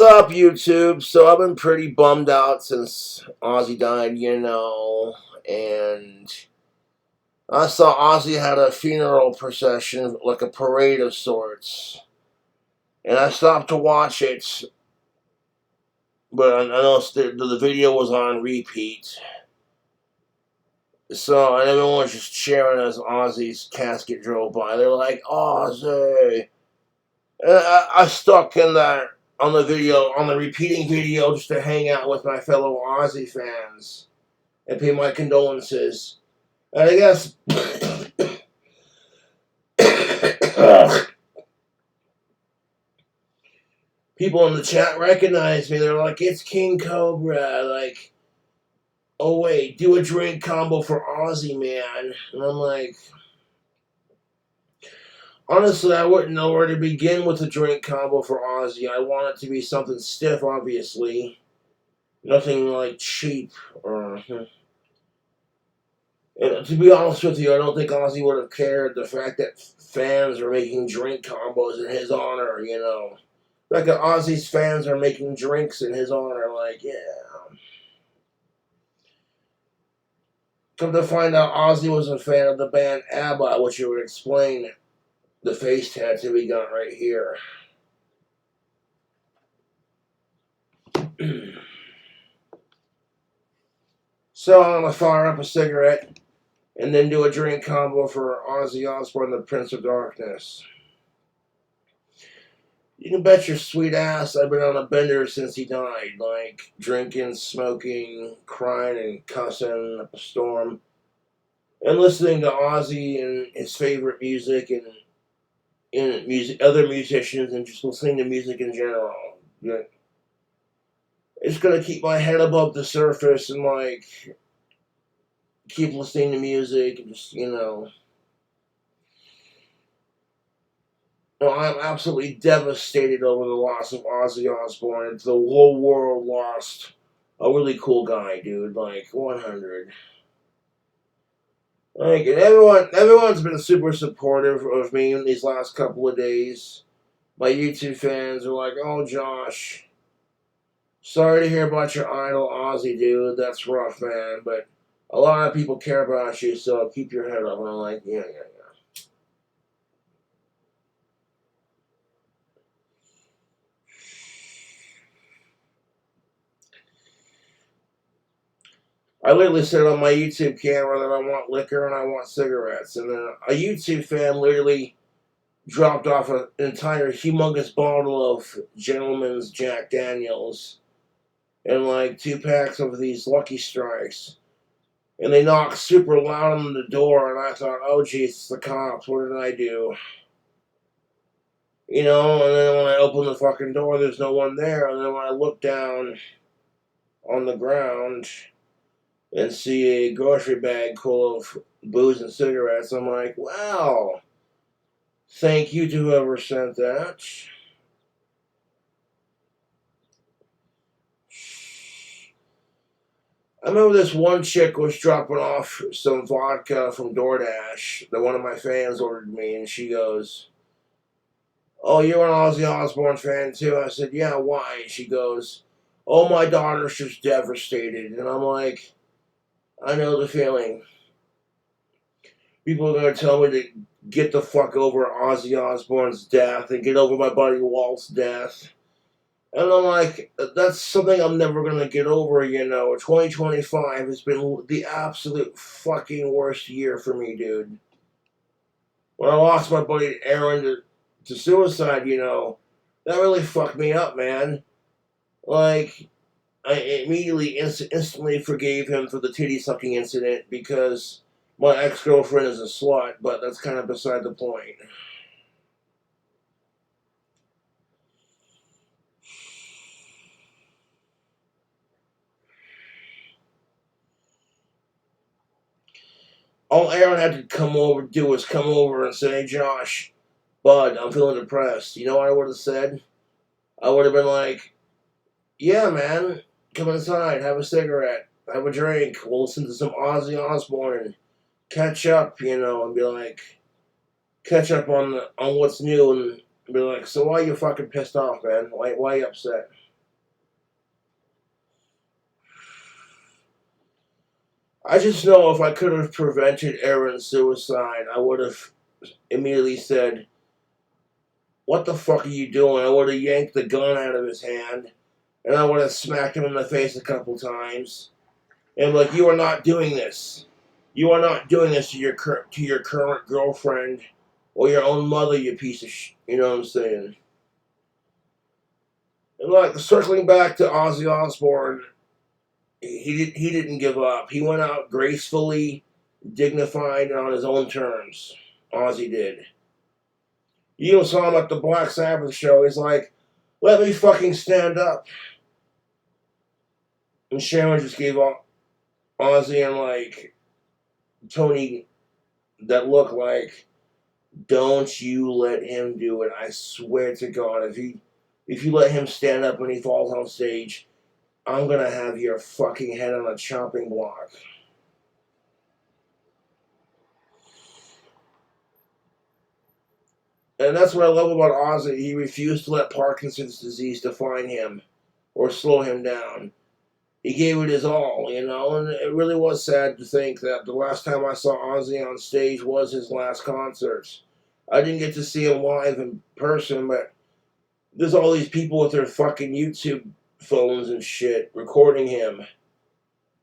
What's up, YouTube? So I've been pretty bummed out since Ozzy died, and I saw Ozzy had a funeral procession, like a parade of sorts, and I stopped to watch it, but I noticed the video was on repeat. So, and everyone was just cheering as Ozzy's casket drove by. They're like, Ozzy! And I stuck in there on the video, on the repeating video, just to hang out with my fellow Ozzy fans and pay my condolences. And I guess people in the chat recognize me. They're like, it's King Cobra. Like, oh wait, do a drink combo for Ozzy, man. And I'm like, honestly, I wouldn't know where to begin with a drink combo for Ozzy. I want it to be something stiff, obviously. Nothing like cheap or... And to be honest with you, I don't think Ozzy would have cared the fact that fans are making drink combos in his honor, Like Ozzy's fans are making drinks in his honor, like, yeah. Come to find out, Ozzy was a fan of the band ABBA, which would explain the face tattoo he got right here. So I'm going to fire up a cigarette and then do a drink combo for Ozzy Osbourne, the Prince of Darkness. You can bet your sweet ass I've been on a bender since he died. Like, drinking, smoking, crying, and cussing up a storm. And listening to Ozzy and his favorite music and other musicians, and just listening to music in general. Yeah. It's gonna keep my head above the surface and, like, keep listening to music and just, No, I'm absolutely devastated over the loss of Ozzy Osbourne. The whole world lost a really cool guy, dude. Like, 100. Like, and everyone's been super supportive of me in these last couple of days. My YouTube fans are like, oh, Josh, sorry to hear about your idol, Ozzy, dude. That's rough, man. But a lot of people care about you, so keep your head up. And I'm like, yeah. I literally said on my YouTube camera that I want liquor and I want cigarettes. And then a YouTube fan literally dropped off an entire humongous bottle of Gentleman's Jack Daniels and like 2 packs of these Lucky Strikes. And they knocked super loud on the door, and I thought, oh, geez, it's the cops. What did I do? And then when I open the fucking door, there's no one there. And then when I look down on the ground and see a grocery bag full of booze and cigarettes, I'm like, wow, thank you to whoever sent that. I remember this one chick was dropping off some vodka from DoorDash that one of my fans ordered me, and she goes, oh, you're an Ozzy Osbourne fan too? I said, yeah, why? And she goes, oh, my daughter's just devastated. And I'm like, I know the feeling. People are going to tell me to get the fuck over Ozzy Osbourne's death and get over my buddy Walt's death. And I'm like, that's something I'm never going to get over, 2025 has been the absolute fucking worst year for me, dude. When I lost my buddy Aaron to suicide, that really fucked me up, man. Like, I immediately, instantly forgave him for the titty-sucking incident because my ex-girlfriend is a slut, but that's kind of beside the point. All Aaron had to do was come over and say, hey, Josh, bud, I'm feeling depressed. You know what I would have said? I would have been like, yeah, man, come inside, have a cigarette, have a drink, we'll listen to some Ozzy Osbourne, catch up, and be like, catch up on what's new, and be like, so why are you fucking pissed off, man? Why are you upset? I just know if I could have prevented Aaron's suicide, I would have immediately said, "What the fuck are you doing?" I would have yanked the gun out of his hand, and I would have smacked him in the face a couple times. And like, "You are not doing this. You are not doing this to your current girlfriend or your own mother, you piece of shit." You know what I'm saying? And like, circling back to Ozzy Osbourne, he didn't give up. He went out gracefully, dignified, and on his own terms. Ozzy did. You even saw him at the Black Sabbath show. He's like, "Let me fucking stand up." And Sharon just gave Ozzy and like Tony that look like, "Don't you let him do it. I swear to God, if you let him stand up when he falls on stage, I'm gonna have your fucking head on a chopping block." And that's what I love about Ozzy. He refused to let Parkinson's disease define him or slow him down. He gave it his all, you know, and it really was sad to think that the last time I saw Ozzy on stage was his last concert. I didn't get to see him live in person, but there's all these people with their fucking YouTube phones and shit recording him.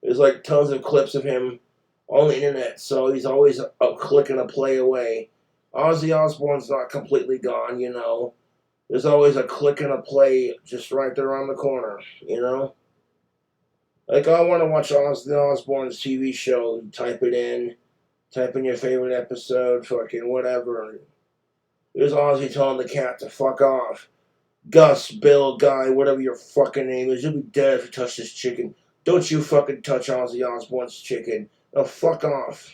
There's like tons of clips of him on the internet, so he's always a click and a play away. Ozzy Osbourne's not completely gone, you know. There's always a click and a play just right there on the corner, you know. Like, I want to watch Ozzy Osbourne's TV show, type in your favorite episode, fucking whatever. There's Ozzy telling the cat to fuck off. "Gus, Bill, Guy, whatever your fucking name is, you'll be dead if you touch this chicken. Don't you fucking touch Ozzy Osbourne's chicken. Now fuck off."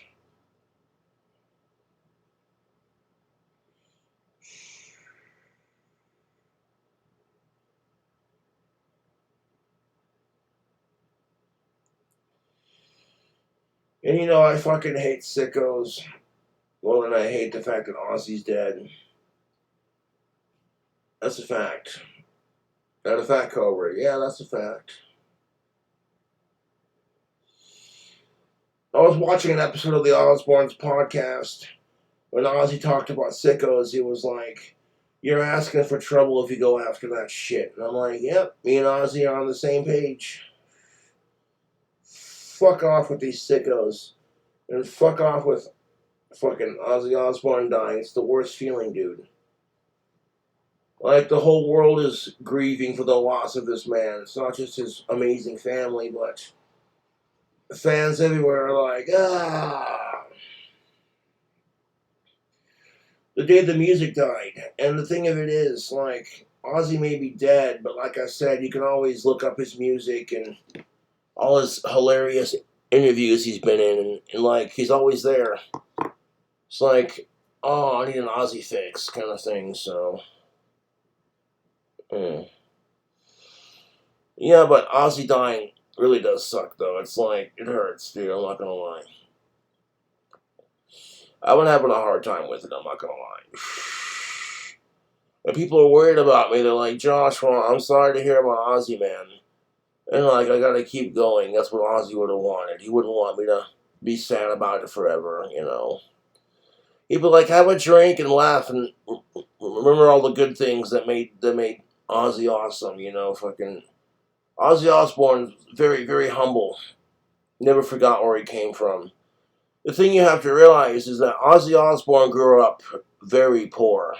And you know, I fucking hate sickos. Well, and I hate the fact that Ozzy's dead. That's a fact. Not a fact, Cobra. Yeah, that's a fact. I was watching an episode of the Osbournes podcast when Ozzy talked about sickos. He was like, "You're asking for trouble if you go after that shit." And I'm like, "Yep, me and Ozzy are on the same page. Fuck off with these sickos. And fuck off with fucking Ozzy Osbourne dying. It's the worst feeling, dude. Like, the whole world is grieving for the loss of this man. It's not just his amazing family, but fans everywhere are like, ah." The day the music died. And the thing of it is, like, Ozzy may be dead, but like I said, you can always look up his music and all his hilarious interviews he's been in, and like, he's always there. It's like, "Oh, I need an Ozzy fix," kind of thing, so. Yeah, but Ozzy dying really does suck, though. It's like, it hurts, dude, I'm not gonna lie. I've been having a hard time with it, I'm not gonna lie. And people are worried about me. They're like, "Josh, well, I'm sorry to hear about Ozzy, man." And like, I gotta keep going. That's what Ozzy would have wanted. He wouldn't want me to be sad about it forever, you know. He'd be like, "Have a drink and laugh and remember all the good things that made Ozzy awesome," you know. Fucking Ozzy Osbourne, very, very humble. Never forgot where he came from. The thing you have to realize is that Ozzy Osbourne grew up very poor.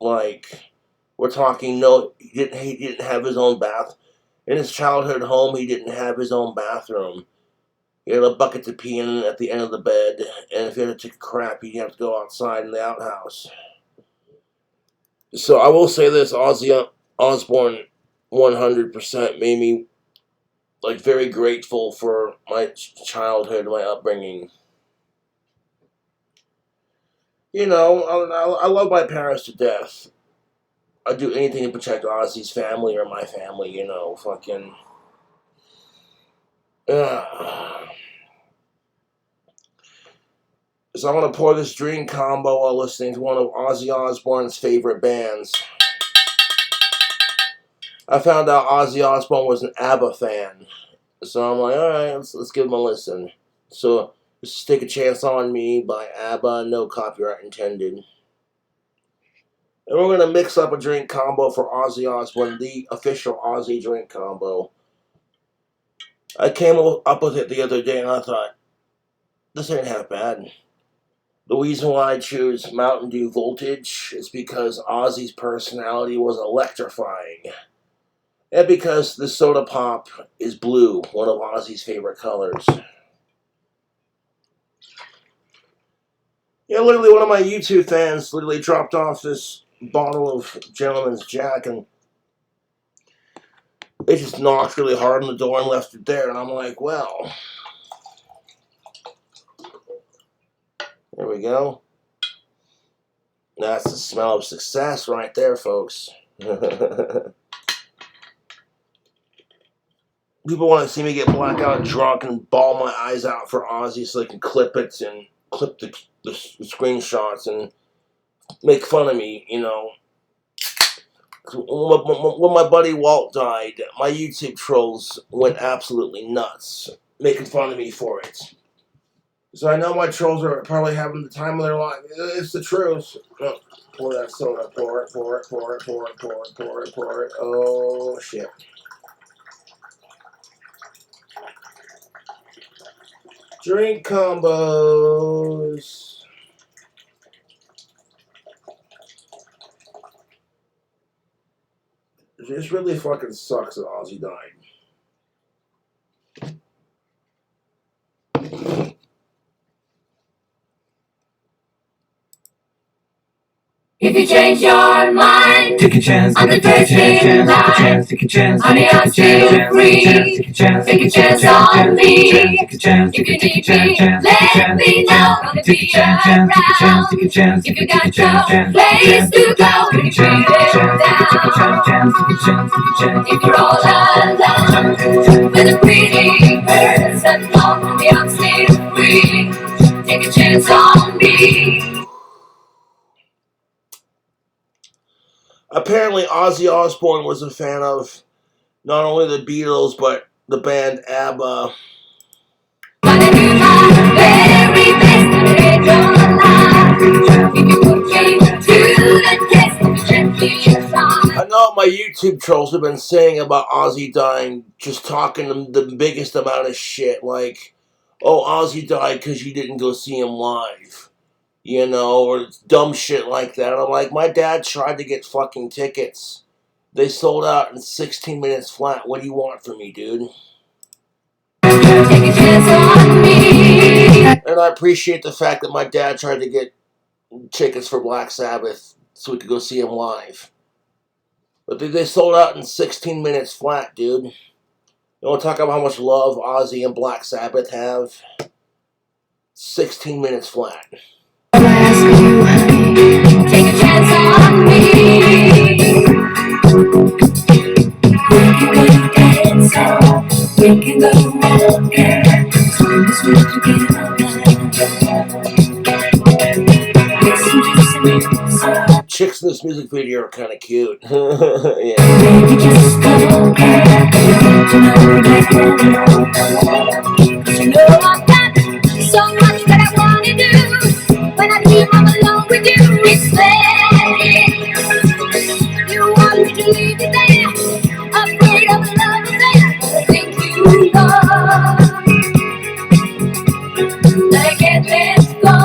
Like, we're talking, no, he didn't have his own bath. In his childhood home, he didn't have his own bathroom. He had a bucket to pee in at the end of the bed, and if he had to take a crap, he'd have to go outside in the outhouse. So I will say this, Ozzy Osbourne 100% made me, like, very grateful for my childhood, my upbringing. You know, I love my parents to death. I'd do anything to protect Ozzy's family or my family, you know, fucking. So I'm going to pour this drink combo while listening to one of Ozzy Osbourne's favorite bands. I found out Ozzy Osbourne was an ABBA fan. So I'm like, alright, let's give him a listen. So this is Take a Chance on Me by ABBA, no copyright intended. And we're going to mix up a drink combo for Ozzy Osbourne, the official Ozzy drink combo. I came up with it the other day and I thought, this ain't half bad. The reason why I choose Mountain Dew Voltage is because Ozzy's personality was electrifying. And because the soda pop is blue, one of Ozzy's favorite colors. Yeah, literally one of my YouTube fans literally dropped off this bottle of Gentleman's Jack and it just knocked really hard on the door and left it there. And I'm like, well, there we go. That's the smell of success right there, folks. People want to see me get blackout drunk and bawl my eyes out for Ozzy so they can clip it and clip the screenshots and make fun of me, you know. When my buddy Walt died, my YouTube trolls went absolutely nuts, making fun of me for it. So I know my trolls are probably having the time of their life. It's the truth. Oh, pour that soda. Pour it, pour it, pour it, pour it, pour it, pour it, pour it. Oh, shit. Drink combos. This really fucking sucks that Ozzy died. If you change your mind, take a chance, on the first in line. Take a chance, honey, I'm still free. Take a chance on me. If you need me, let me know. Gonna be around. If you got no place to go, you can it down. If you're all alone with a pretty person, honey, I'm still free. Take a chance on me. Apparently, Ozzy Osbourne was a fan of not only the Beatles, but the band ABBA. I know what my YouTube trolls have been saying about Ozzy dying, just talking the biggest amount of shit, like, oh, Ozzy died because you didn't go see him live. You know, or dumb shit like that. I'm like, my dad tried to get fucking tickets. They sold out in 16 minutes flat. What do you want from me, dude? And I appreciate the fact that my dad tried to get tickets for Black Sabbath so we could go see him live. But they sold out in 16 minutes flat, dude. You want to talk about how much love Ozzy and Black Sabbath have? 16 minutes flat. Take a chance on me. We can go dance, we can go walking. Swing this way together. Chicks in this music video are kind of cute. Yeah. Baby, just go there. You know I've got so much that I want to do. When I leave, I'm alone with you. It's there. You want me to leave you there, afraid of the love is there. I think you know that I can't let go.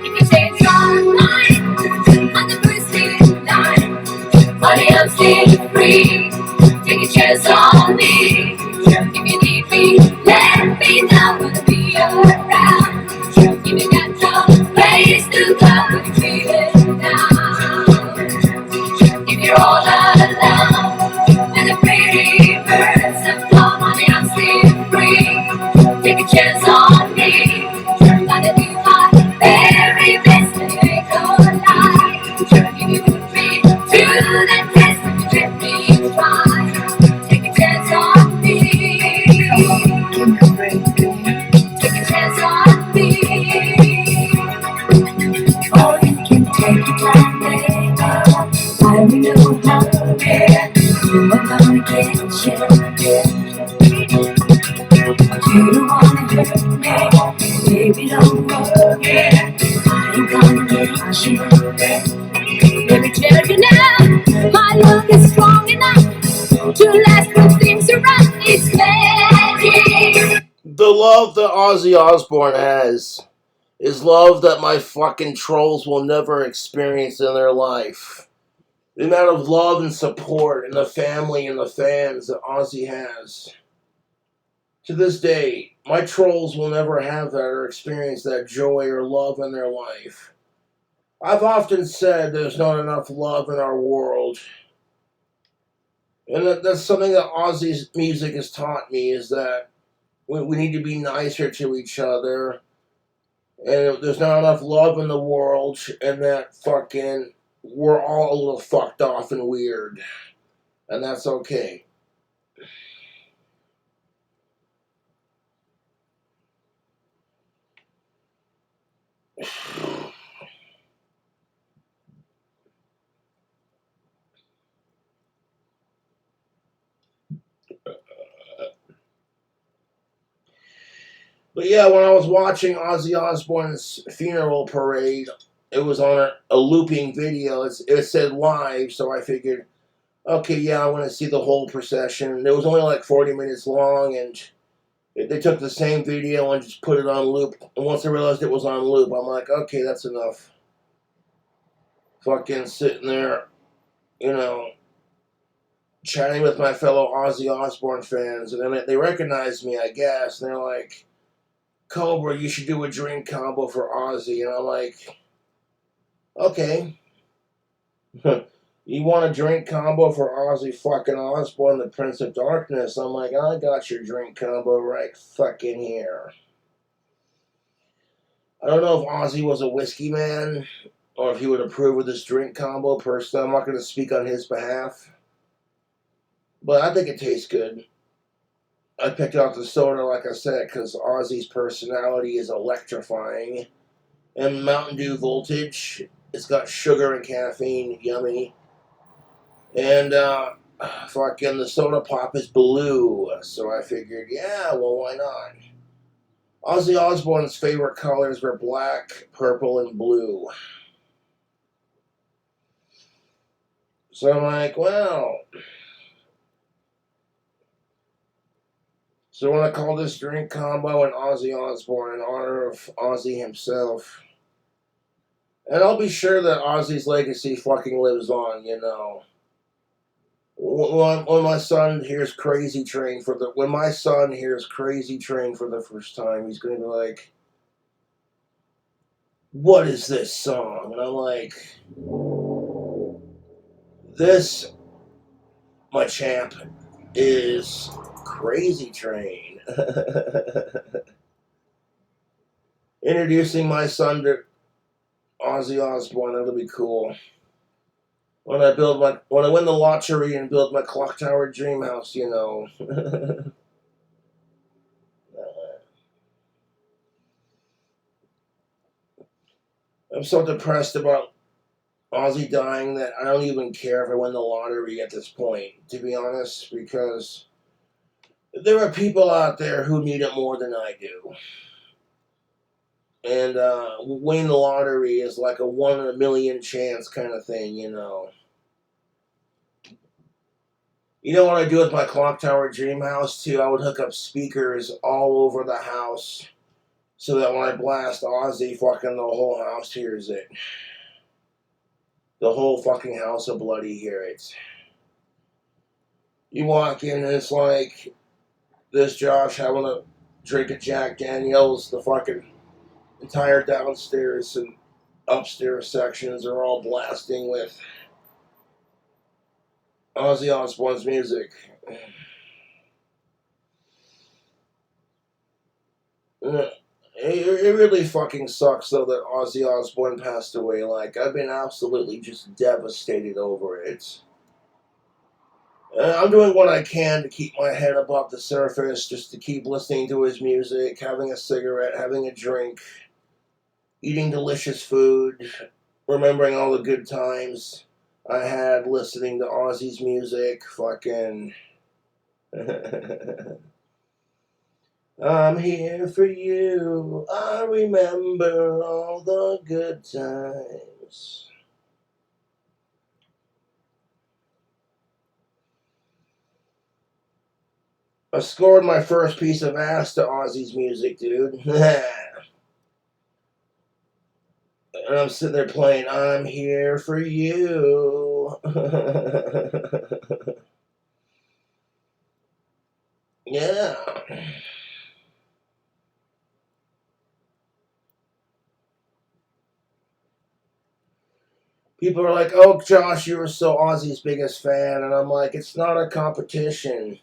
If you change your mind on the first in line, honey, I'm still free. Take a chance on me. If you need me, let me know. Gonna be around. If you got no place to go, you can treat it now. If you're all alone with a pretty person, come on, I'm still free. Take a chance on me. Gonna do my very best to make your life. If you put me to the test, if you let me try. Take a chance on me. Take a chance on me. Oh, you can take your time, baby. I know how to care. I'm gonna get you. You Let me tell you now, my love is strong enough to last when things are right. It's magic. The love that Ozzy Osbourne has is love that my fucking trolls will never experience in their life. The amount of love and support and the family and the fans that Ozzy has. To this day, my trolls will never have that or experience that joy or love in their life. I've often said there's not enough love in our world. And that's something that Ozzy's music has taught me, is that we need to be nicer to each other. And there's not enough love in the world, and that fucking we're all a little fucked off and weird. And that's okay. But yeah, when I was watching Ozzy Osbourne's funeral parade, it was on a looping video. It said live, so I figured, okay, yeah, I want to see the whole procession. It was only like 40 minutes long, and they took the same video and just put it on loop. And once I realized it was on loop, I'm like, okay, that's enough. Fucking sitting there, you know, chatting with my fellow Ozzy Osbourne fans, and then they recognized me, I guess, and they're like, Cobra, you should do a drink combo for Ozzy. And I'm like, okay. You want a drink combo for Ozzy fucking Osbourne, the Prince of Darkness? I'm like, I got your drink combo right fucking here. I don't know if Ozzy was a whiskey man or if he would approve of this drink combo. Personally, I'm not going to speak on his behalf. But I think it tastes good. I picked out the soda, like I said, because Ozzy's personality is electrifying. And Mountain Dew Voltage, it's got sugar and caffeine, yummy. And fucking the soda pop is blue, so I figured, yeah, well, why not? Ozzy Osbourne's favorite colors were black, purple, and blue. So I'm like, well. So when I call this drink combo an Ozzy Osbourne in honor of Ozzy himself. And I'll be sure that Ozzy's legacy fucking lives on, you know. When my son hears Crazy Train for the first time, he's gonna be like, what is this song? And I'm like, this, my champ, is Crazy Train. Introducing my son to Ozzy Osbourne, that'll be cool. When I win the lottery and build my clock tower dream house, you know. I'm so depressed about Ozzy dying that I don't even care if I win the lottery at this point, to be honest, because there are people out there who need it more than I do. And winning the lottery is like a 1 in a million chance kind of thing, you know. You know what I do with my clock tower dream house too? I would hook up speakers all over the house so that when I blast Ozzy, fucking the whole house hears it. The whole fucking house of bloody hear it. You walk in and it's like this Josh having a drink of Jack Daniels. The fucking entire downstairs and upstairs sections are all blasting with Ozzy Osbourne's music. It really fucking sucks though that Ozzy Osbourne passed away. Like, I've been absolutely just devastated over it. I'm doing what I can to keep my head above the surface, just to keep listening to his music, having a cigarette, having a drink, eating delicious food, remembering all the good times I had listening to Ozzy's music. Fucking. I'm here for you. I remember all the good times. knows? I scored my first piece of ass to Ozzy's music, dude. And I'm sitting there playing I'm Here For You. Yeah. People are like, oh, Josh, you were so Ozzy's biggest fan. And I'm like, it's not a competition.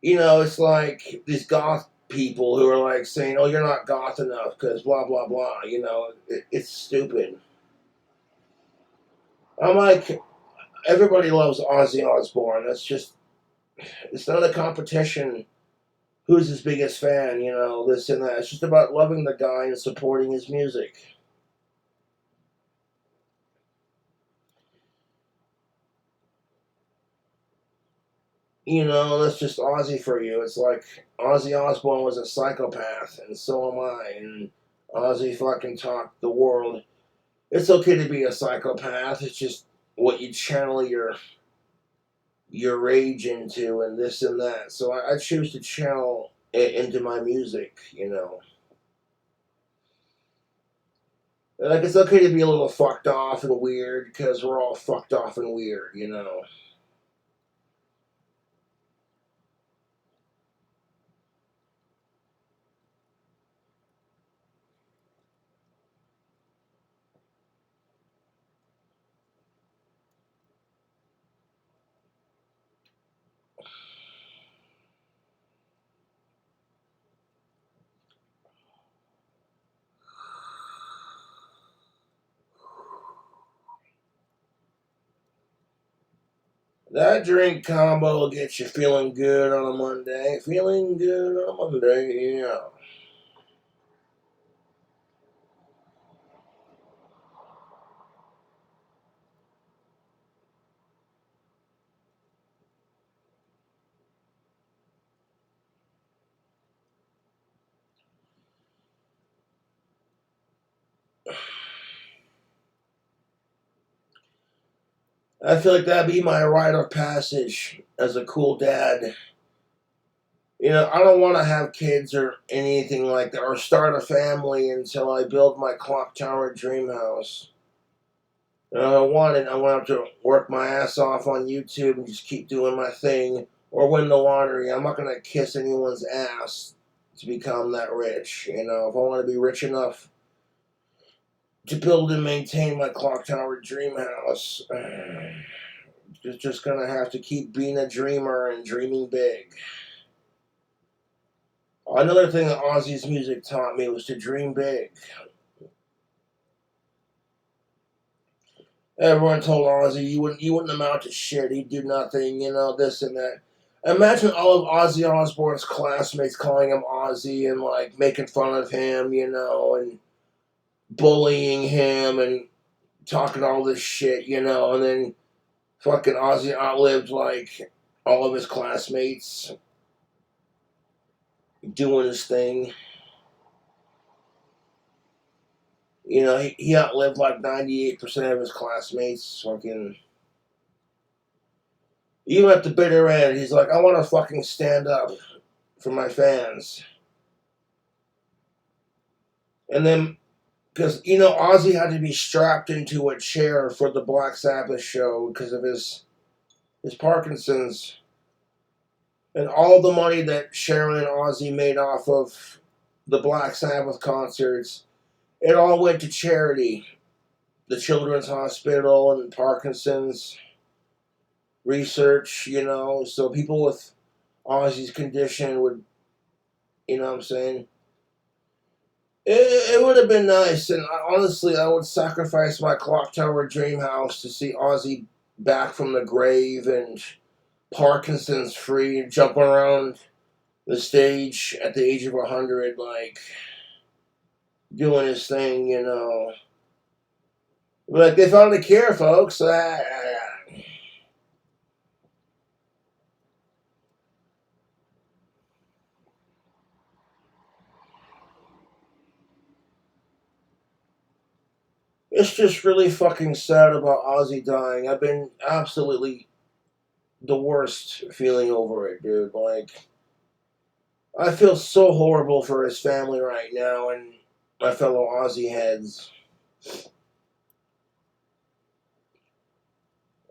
You know, it's like these goth people who are like saying, oh, you're not goth enough because blah, blah, blah. You know, it's stupid. I'm like, everybody loves Ozzy Osbourne. That's just, it's not a competition. Who's his biggest fan, you know, this and that. It's just about loving the guy and supporting his music. You know, that's just Ozzy for you. It's like Ozzy Osbourne was a psychopath, and so am I. And Ozzy fucking talked the world. It's okay to be a psychopath. It's just what you channel your rage into, and this and that. So I choose to channel it into my music. You know, like it's okay to be a little fucked off and weird because we're all fucked off and weird. You know. That drink combo will get you feeling good on a Monday. Feeling good on a Monday, yeah. I feel like that'd be my rite of passage as a cool dad. You know, I don't want to have kids or anything like that, or start a family until I build my clock tower dream house. You know, I want to work my ass off on YouTube and just keep doing my thing, or win the lottery. I'm not gonna kiss anyone's ass to become that rich. You know, if I want to be rich enough to build and maintain my clock tower dream house, just gonna have to keep being a dreamer and dreaming big. Another thing that Ozzy's music taught me was to dream big. Everyone told Ozzy you wouldn't amount to shit. He'd do nothing, you know, this and that. Imagine all of Ozzy Osbourne's classmates calling him Ozzy and like making fun of him, you know, and bullying him and talking all this shit, you know, and then fucking Ozzy outlived like all of his classmates doing his thing. You know, he outlived like 98% of his classmates. Fucking, even at the bitter end, he's like, I want to fucking stand up for my fans. And then, because, you know, Ozzy had to be strapped into a chair for the Black Sabbath show because of his Parkinson's. And all the money that Sharon and Ozzy made off of the Black Sabbath concerts, it all went to charity. The Children's Hospital and Parkinson's research, you know, so people with Ozzy's condition would, you know what I'm saying? It would have been nice, and honestly, I would sacrifice my clock tower dream house to see Ozzy back from the grave and Parkinson's free and jumping around the stage at the age of 100, like doing his thing, you know. Like, they found a cure, folks. It's just really fucking sad about Ozzy dying. I've been absolutely the worst feeling over it, dude. Like, I feel so horrible for his family right now and my fellow Aussie heads.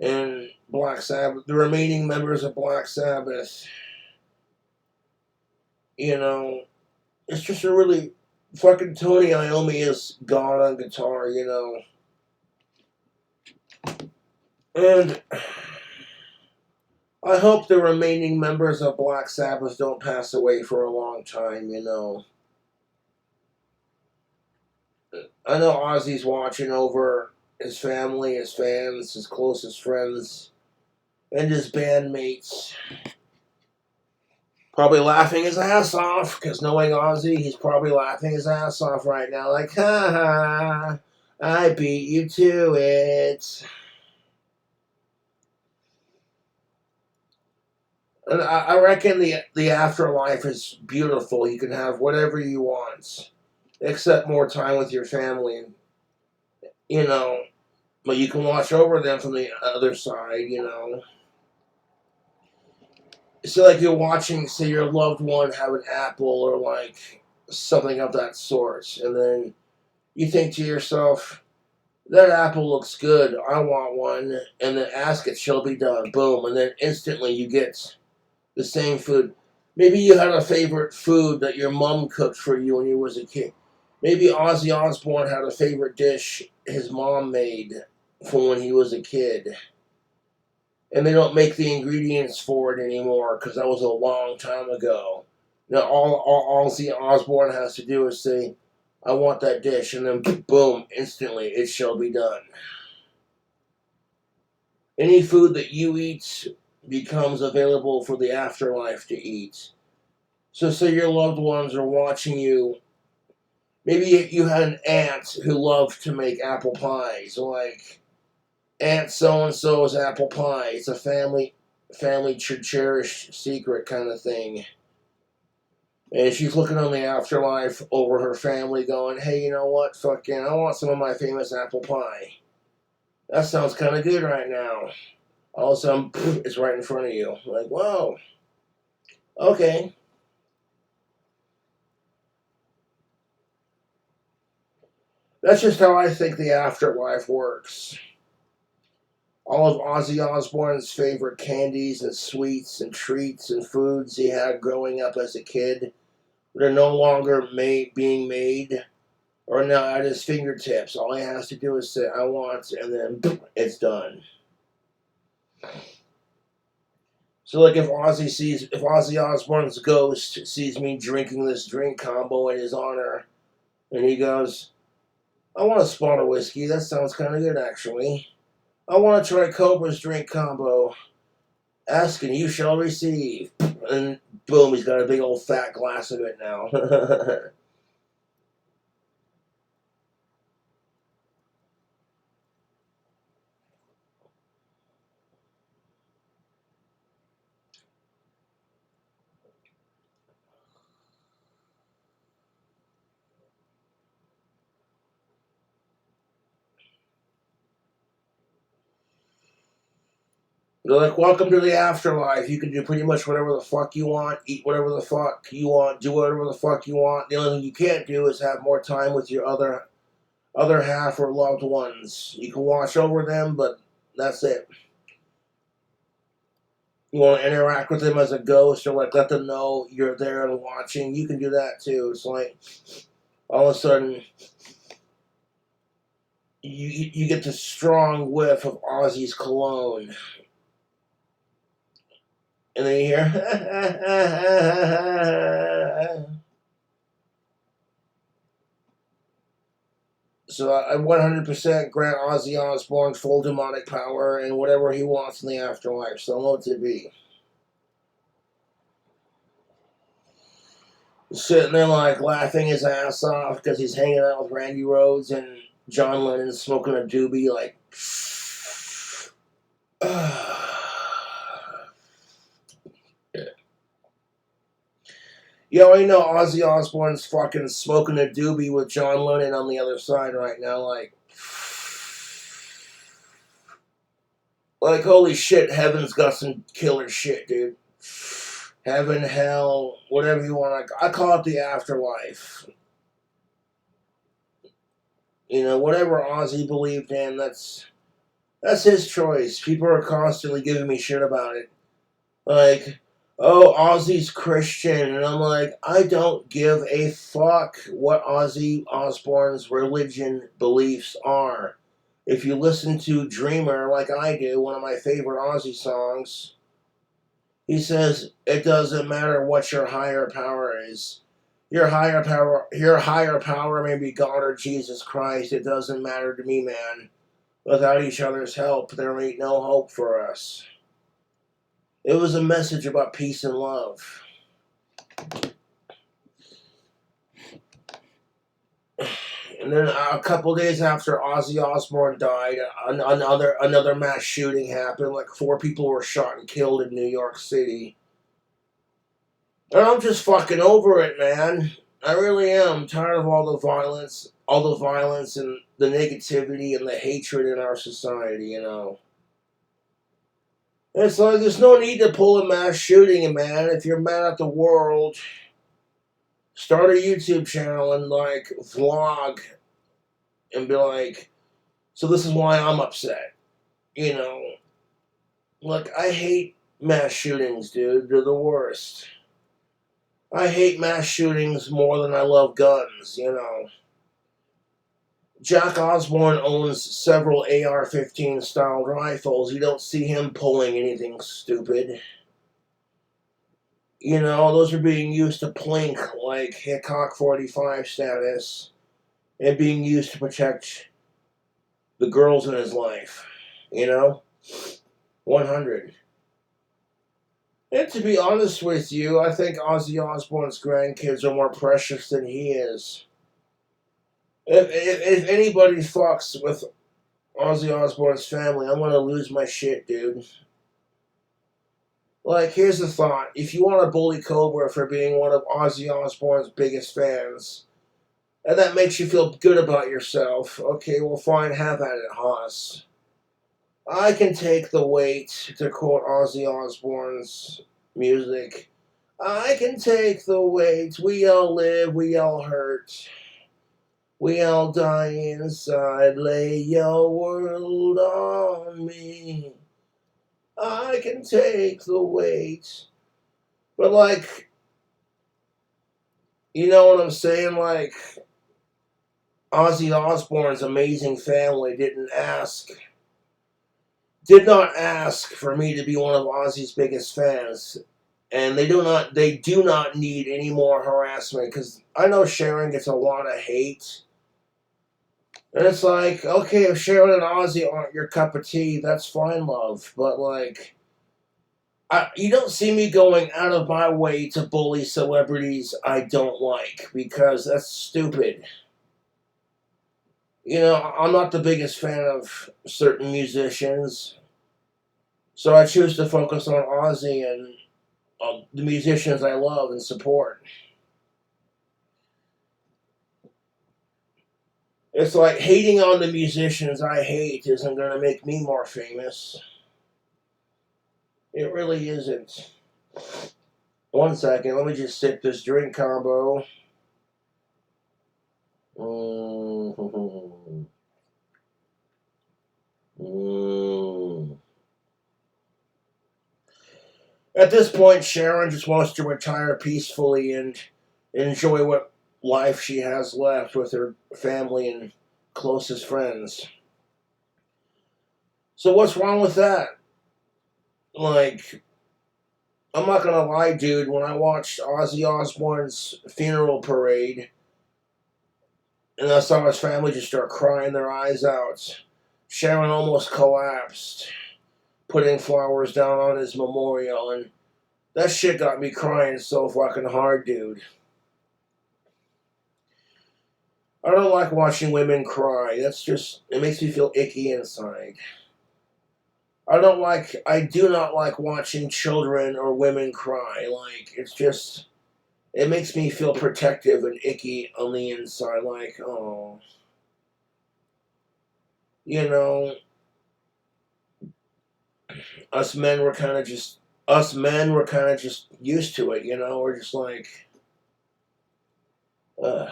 And Black Sabbath, the remaining members of Black Sabbath, you know, it's just a really fucking Tony Iommi is gone on guitar, you know. And I hope the remaining members of Black Sabbath don't pass away for a long time, you know. I know Ozzy's watching over his family, his fans, his closest friends, and his bandmates. Probably laughing his ass off, because knowing Ozzy, he's probably laughing his ass off right now, like, ha ha, I beat you to it. And I reckon the afterlife is beautiful. You can have whatever you want, except more time with your family, you know. But you can watch over them from the other side, you know. So, like, you're watching, say, your loved one have an apple or, like, something of that sort. And then you think to yourself, that apple looks good. I want one. And then ask it shall be done. Boom. And then instantly you get the same food. Maybe you had a favorite food that your mom cooked for you when you was a kid. Maybe Ozzy Osbourne had a favorite dish his mom made from when he was a kid. And they don't make the ingredients for it anymore because that was a long time ago. Now all Ozzy Osbourne has to do is say, I want that dish, and then boom, instantly it shall be done. Any food that you eat becomes available for the afterlife to eat. So say your loved ones are watching you. Maybe you had an aunt who loved to make apple pies, like Aunt so-and-so's apple pie. It's a family cherished secret kind of thing. And she's looking on the afterlife over her family going, hey, you know what? Fucking, I want some of my famous apple pie. That sounds kind of good right now. All of a sudden, it's right in front of you. Like, whoa. Okay. That's just how I think the afterlife works. All of Ozzy Osbourne's favorite candies and sweets and treats and foods he had growing up as a kid, they're no longer being made or now at his fingertips. All he has to do is say, I want, and then it's done. So, like, if Ozzy Osbourne's ghost sees me drinking this drink combo in his honor, and he goes, I want a spot of whiskey. That sounds kind of good, actually. I want to try Cobra's drink combo. Ask and you shall receive. And boom, he's got a big old fat glass of it now. They're like, welcome to the afterlife. You can do pretty much whatever the fuck you want, eat whatever the fuck you want, do whatever the fuck you want. The only thing you can't do is have more time with your other half or loved ones. You can watch over them, but that's it. You want to interact with them as a ghost or like let them know you're there and watching, you can do that too. It's like all of a sudden you get this strong whiff of Ozzy's cologne. And then you hear so I 100% grant Ozzy Osbourne full demonic power and whatever he wants in the afterlife. So know it be. Sitting there like laughing his ass off because he's hanging out with Randy Rhoads and John Lennon smoking a doobie like. Yo, I know Ozzy Osbourne's fucking smoking a doobie with John Lennon on the other side right now, like. Like, holy shit, heaven's got some killer shit, dude. Heaven, hell, whatever you want. I call it the afterlife. You know, whatever Ozzy believed in, that's his choice. People are constantly giving me shit about it. Like, oh, Ozzy's Christian. And I'm like, I don't give a fuck what Ozzy Osbourne's religion beliefs are. If you listen to Dreamer like I do, one of my favorite Ozzy songs, he says, it doesn't matter what your higher power is. Your higher power may be God or Jesus Christ. It doesn't matter to me, man. Without each other's help, there ain't no hope for us. It was a message about peace and love. And then a couple days after Ozzy Osbourne died, another mass shooting happened. Like 4 people were shot and killed in New York City. And I'm just fucking over it, man. I really am. I'm tired of all the violence and the negativity and the hatred in our society, you know. It's like there's no need to pull a mass shooting, man. If you're mad at the world, start a YouTube channel and like vlog and be like, so this is why I'm upset. You know, like I hate mass shootings, dude. They're the worst. I hate mass shootings more than I love guns, you know. Jack Osbourne owns several AR-15 style rifles. You don't see him pulling anything stupid. You know, those are being used to plink like Hickok 45 status and being used to protect the girls in his life. You know? 100. And to be honest with you, I think Ozzy Osbourne's grandkids are more precious than he is. If anybody fucks with Ozzy Osbourne's family, I'm gonna lose my shit, dude. Like, here's the thought. If you want to bully Cobra for being one of Ozzy Osbourne's biggest fans, and that makes you feel good about yourself, okay, well, fine, have at it, Haas. I can take the weight, to quote Ozzy Osbourne's music. I can take the weight. We all live, we all hurt. We all die inside. Lay your world on me. I can take the weight. But, like, you know what I'm saying? Like, Ozzy Osbourne's amazing family did not ask for me to be one of Ozzy's biggest fans. And they do not need any more harassment, because I know Sharon gets a lot of hate. And it's like, okay, if Sharon and Ozzy aren't your cup of tea, that's fine, love. But, like, you don't see me going out of my way to bully celebrities I don't like, because that's stupid. You know, I'm not the biggest fan of certain musicians, so I choose to focus on Ozzy and the musicians I love and support. It's like hating on the musicians I hate isn't going to make me more famous. It really isn't. 1 second, let me just sip this drink combo. At this point, Sharon just wants to retire peacefully and enjoy what life she has left with her family and closest friends. So what's wrong with that? Like, I'm not gonna lie, dude, when I watched Ozzy Osbourne's funeral parade and I saw his family just start crying their eyes out, Sharon almost collapsed, putting flowers down on his memorial, and that shit got me crying so fucking hard, dude. I don't like watching women cry. It makes me feel icky inside. I do not like watching children or women cry. Like, it makes me feel protective and icky on the inside. Like, oh. You know, us men were kind of just used to it, you know. We're just like, uh,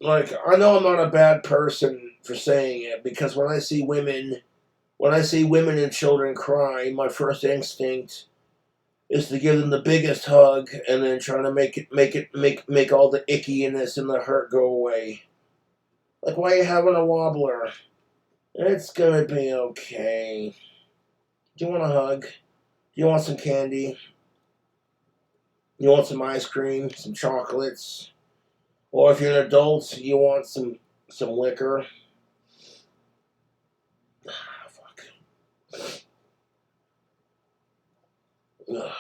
like I know I'm not a bad person for saying it, because when I see women and children cry, my first instinct is to give them the biggest hug and then try to make all the ickiness and the hurt go away. Like, why are you having a wobbler? It's gonna be okay. Do you want a hug? Do you want some candy? You want some ice cream, some chocolates? Or if you're an adult, you want some liquor? Ah, fuck. Ugh.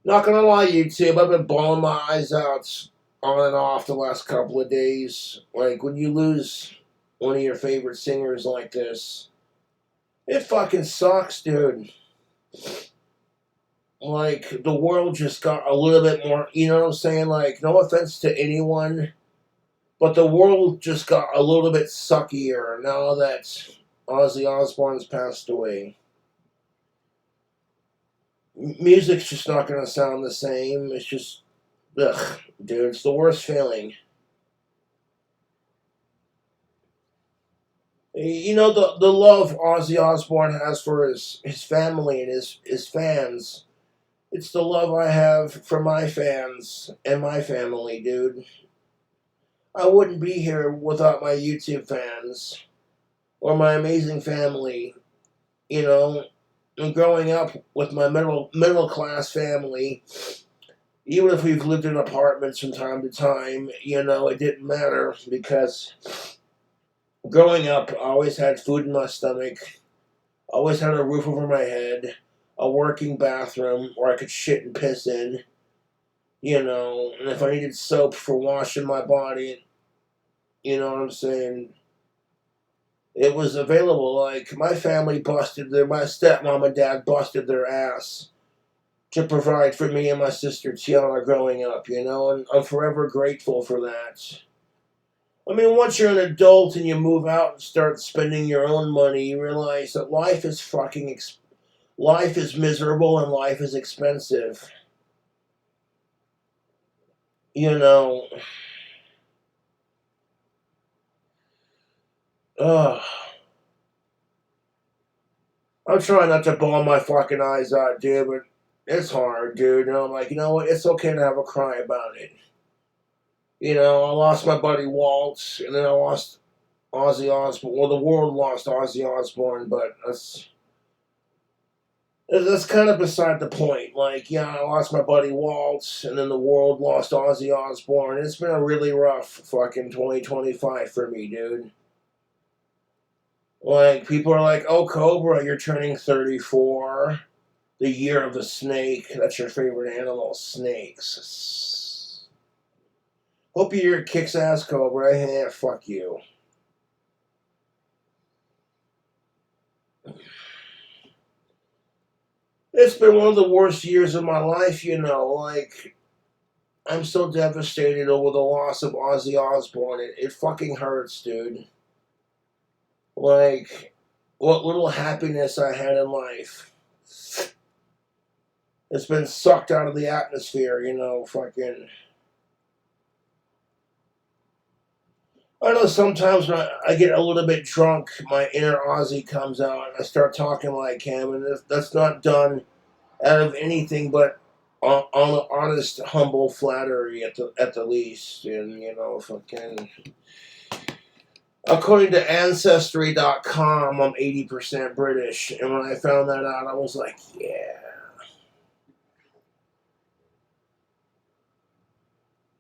Not gonna lie, YouTube, I've been bawling my eyes out on and off the last couple of days. Like, when you lose one of your favorite singers like this, it fucking sucks, dude. Like, the world just got a little bit more, you know what I'm saying? Like, no offense to anyone, but the world just got a little bit suckier now that Ozzy Osbourne's passed away. Music's just not gonna sound the same. It's just, ugh, dude, it's the worst feeling. You know, the love Ozzy Osbourne has for his family and his fans. It's the love I have for my fans and my family, dude. I wouldn't be here without my YouTube fans or my amazing family. You know, and growing up with my middle class family, even if we've lived in apartments from time to time, you know, it didn't matter, because growing up, I always had food in my stomach, always had a roof over my head, a working bathroom where I could shit and piss in, you know, and if I needed soap for washing my body, you know what I'm saying, it was available. Like, my stepmom and dad busted their ass to provide for me and my sister Tiana growing up, you know, and I'm forever grateful for that. I mean, once you're an adult and you move out and start spending your own money, you realize that life is miserable and life is expensive. You know, ugh. I'm trying not to bawl my fucking eyes out, dude, but it's hard, dude. And I'm like, you know what? It's okay to have a cry about it. You know, I lost my buddy Walt, and then I lost Ozzy Osbourne. Well, the world lost Ozzy Osbourne, but that's kind of beside the point. Like, yeah, I lost my buddy Walt, and then the world lost Ozzy Osbourne. It's been a really rough fucking 2025 for me, dude. Like, people are like, oh, Cobra, you're turning 34. The year of the snake. That's your favorite animal, snakes. Hope your kicks ass, Cobra. Yeah, fuck you. It's been one of the worst years of my life, you know. Like, I'm so devastated over the loss of Ozzy Osbourne. It fucking hurts, dude. Like, what little happiness I had in life, it's been sucked out of the atmosphere, you know, fucking. I know sometimes when I get a little bit drunk, my inner Ozzy comes out and I start talking like him, and that's not done out of anything but on honest, humble flattery at the least. And, you know, fucking. According to Ancestry.com, I'm 80% British, and when I found that out, I was like, yeah.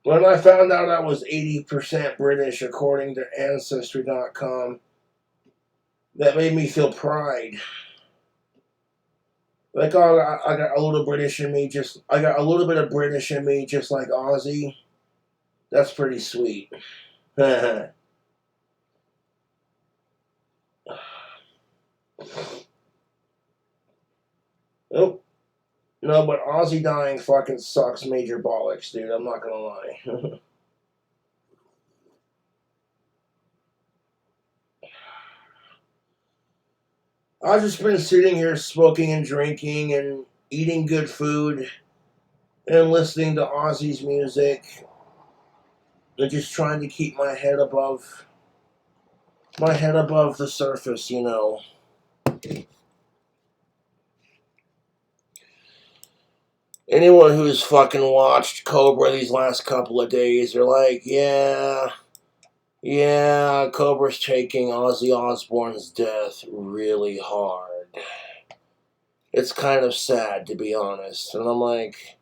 When I found out I was 80% British, according to Ancestry.com, that made me feel pride. Like, oh, I got a little British in me, I got a little bit of British in me, just like Ozzy. That's pretty sweet. Oh, no, but Ozzy dying fucking sucks major bollocks, dude. I'm not gonna lie. I've just been sitting here smoking and drinking and eating good food and listening to Ozzy's music and just trying to keep my head above the surface, you know. Anyone who's fucking watched Cobra these last couple of days are like, yeah, Cobra's taking Ozzy Osbourne's death really hard. It's kind of sad, to be honest. And I'm like,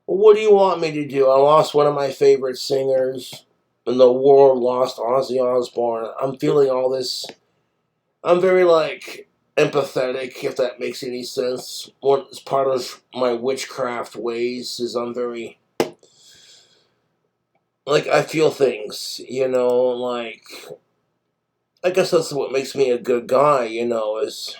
well, what do you want me to do? I lost one of my favorite singers, and the world lost Ozzy Osbourne. I'm feeling all this. I'm very, like, empathetic, if that makes any sense. It's part of my witchcraft ways is I'm very, like, I feel things, you know, like, I guess that's what makes me a good guy, you know, is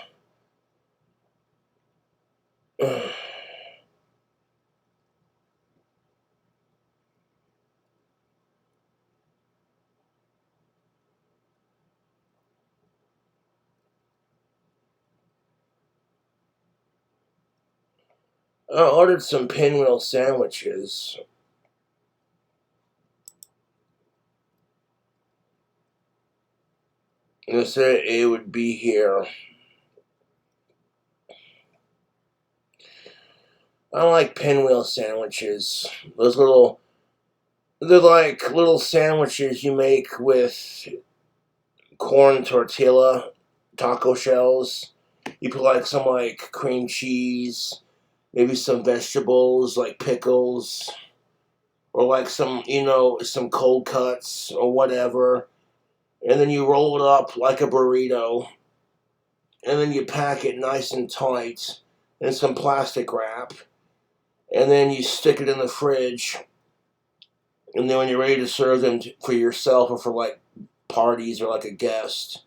I ordered some pinwheel sandwiches. They said it would be here. I like pinwheel sandwiches. They're like little sandwiches you make with corn tortilla taco shells. You put like some like cream cheese, maybe some vegetables like pickles, or like some, you know, some cold cuts or whatever. And then you roll it up like a burrito. And then you pack it nice and tight in some plastic wrap. And then you stick it in the fridge. And then when you're ready to serve them for yourself or for like parties or like a guest,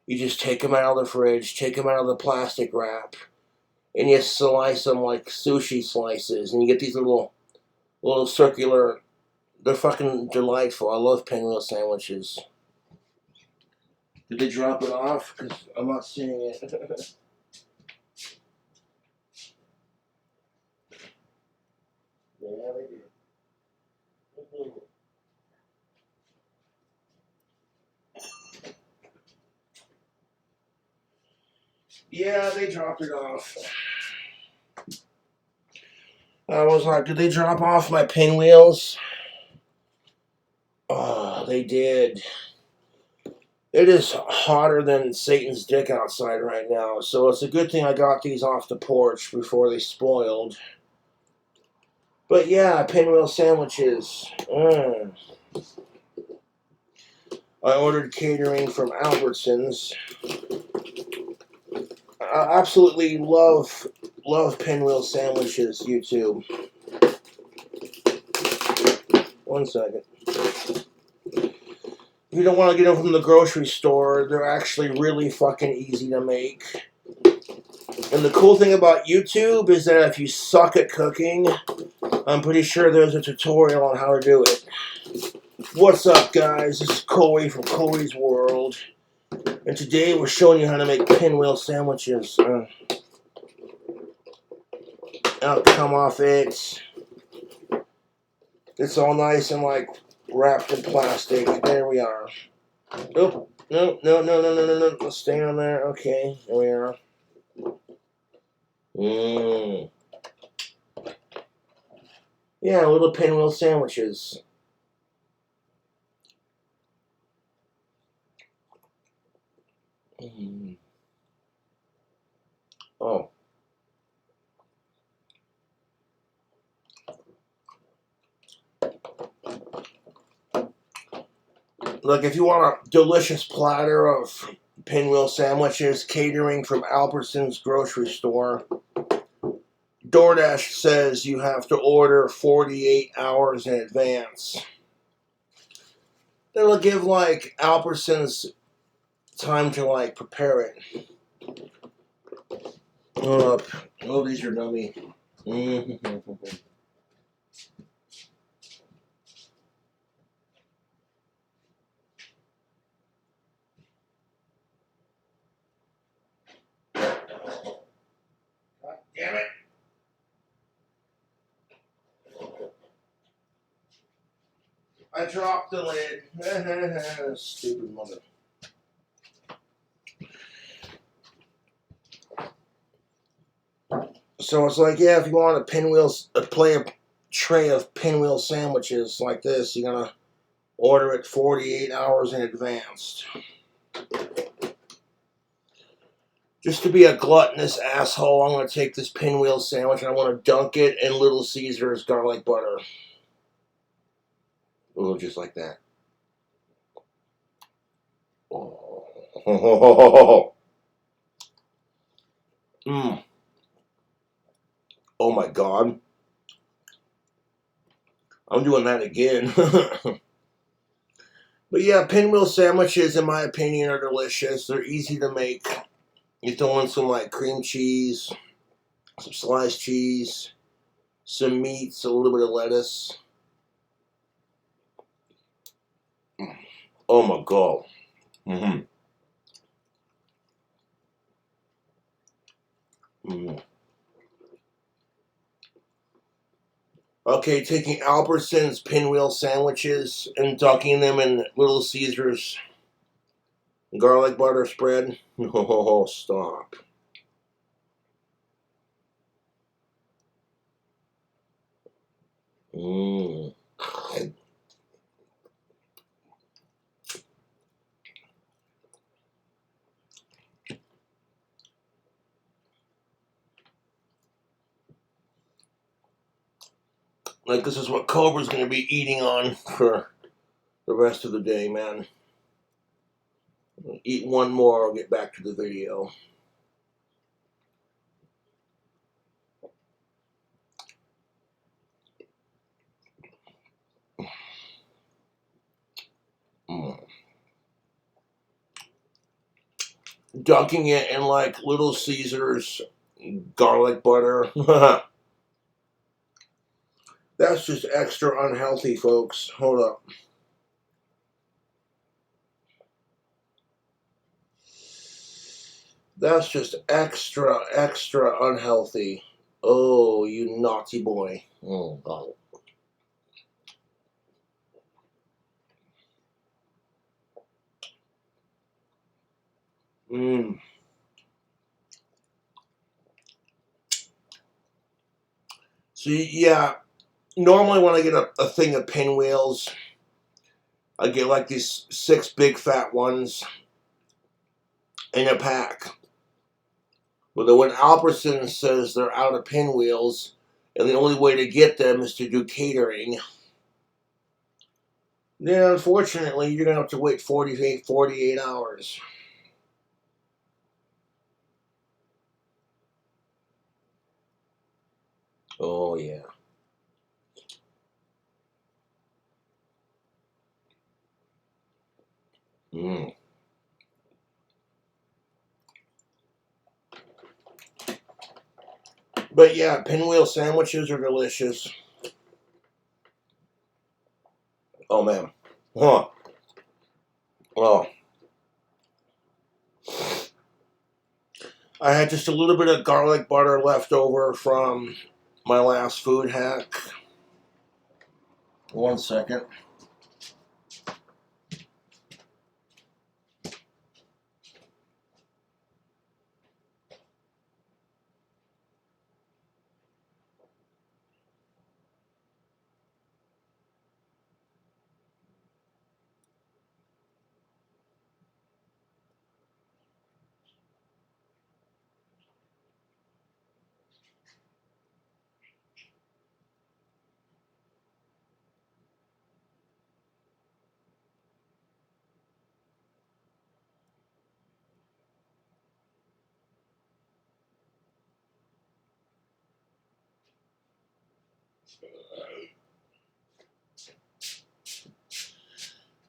you just take them out of the fridge, take them out of the plastic wrap, and you slice them like sushi slices. And you get these little circular. They're fucking delightful. I love pinwheel sandwiches. Did they drop it off? Because I'm not seeing it. Yeah, they did. Yeah, they dropped it off. I was like, did they drop off my pinwheels? Oh, they did. It is hotter than Satan's dick outside right now, so it's a good thing I got these off the porch before they spoiled. But yeah, pinwheel sandwiches. I ordered catering from Albertsons. I absolutely love pinwheel sandwiches, YouTube. 1 second. If you don't want to get them from the grocery store, they're actually really fucking easy to make. And the cool thing about YouTube is that if you suck at cooking, I'm pretty sure there's a tutorial on how to do it. What's up, guys? This is Corey from Corey's World. And today we're showing you how to make pinwheel sandwiches. I'll come off it. It's all nice and like wrapped in plastic. There we are. Nope. No. Let's stay on there. Okay. There we are. Yeah, little pinwheel sandwiches. Oh. Look, if you want a delicious platter of pinwheel sandwiches catering from Albertsons grocery store, DoorDash says you have to order 48 hours in advance. That'll give like Albertsons time to like prepare it. Oh, these are dummy. I dropped the lid. Stupid mother. So it's like, yeah, if you want a tray of pinwheel sandwiches like this, you're gonna order it 48 hours in advance. Just to be a gluttonous asshole, I'm gonna take this pinwheel sandwich and I want to dunk it in Little Caesars garlic butter. Oh, just like that. Oh. Oh my God. I'm doing that again. But yeah, pinwheel sandwiches, in my opinion, are delicious. They're easy to make. You throw in some like cream cheese, some sliced cheese, some meats, a little bit of lettuce. Oh my God. Okay, taking Albertsons pinwheel sandwiches and dunking them in Little Caesars garlic butter spread. Oh, stop. Like, this is what Cobra's going to be eating on for the rest of the day, man. I'll eat one more, I'll get back to the video. Dunking it in, like, Little Caesars garlic butter. That's just extra unhealthy, folks. Hold up. That's just extra unhealthy. Oh, you naughty boy. Oh, God. So, yeah, normally when I get a thing of pinwheels, I get like these 6 big fat ones in a pack. But then when Albertsons says they're out of pinwheels, and the only way to get them is to do catering, then unfortunately you're going to have to wait 48 hours. Oh, yeah. But yeah, pinwheel sandwiches are delicious. Oh, man. Huh. Oh. I had just a little bit of garlic butter left over from my last food hack. 1 second.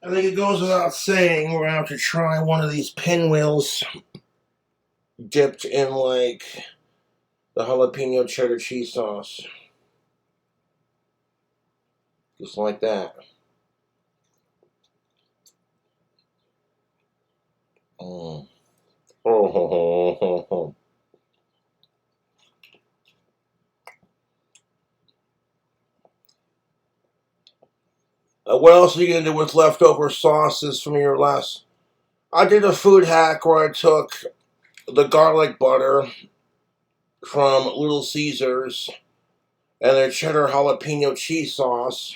I think it goes without saying we're going to have to try one of these pinwheels dipped in, like, the jalapeno cheddar cheese sauce. Just like that. Oh, ho, ho, ho. What else are you gonna do with leftover sauces from your last? I did a food hack where I took the garlic butter from Little Caesars and their cheddar jalapeno cheese sauce,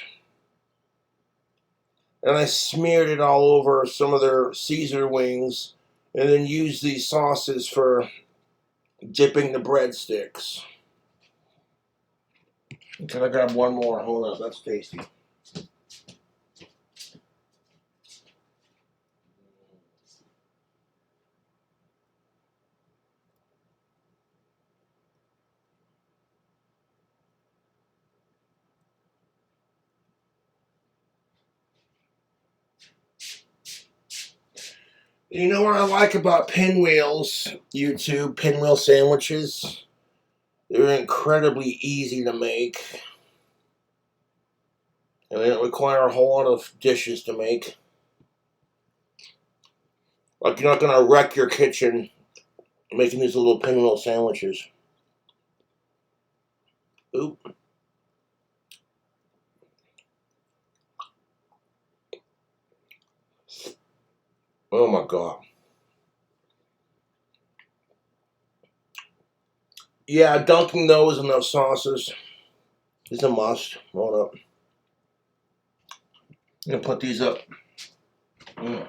and I smeared it all over some of their Caesar wings, and then used these sauces for dipping the breadsticks. Can I grab one more? Hold up, that's tasty. You know what I like about pinwheels, YouTube? Pinwheel sandwiches. They're incredibly easy to make. And they don't require a whole lot of dishes to make. Like, you're not going to wreck your kitchen making these little pinwheel sandwiches. Oop. Oh my god. Yeah, dunking those in those sauces is a must. Hold up. I'm going to put these up. Mm.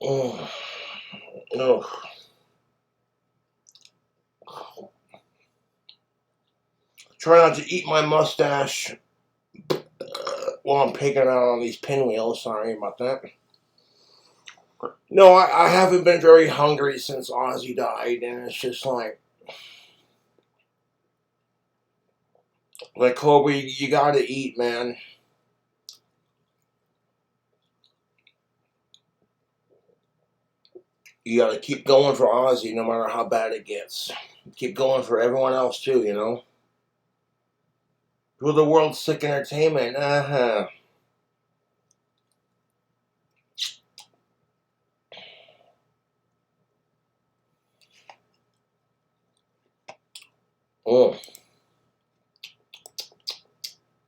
Mm. Oh. Try not to eat my mustache while I'm picking out on these pinwheels. Sorry about that. No, I haven't been very hungry since Ozzy died, and it's just like Kobe, you gotta eat, man. You gotta keep going for Ozzy no matter how bad it gets. Keep going for everyone else too, you know? For the world's sick entertainment, uh-huh. Oh.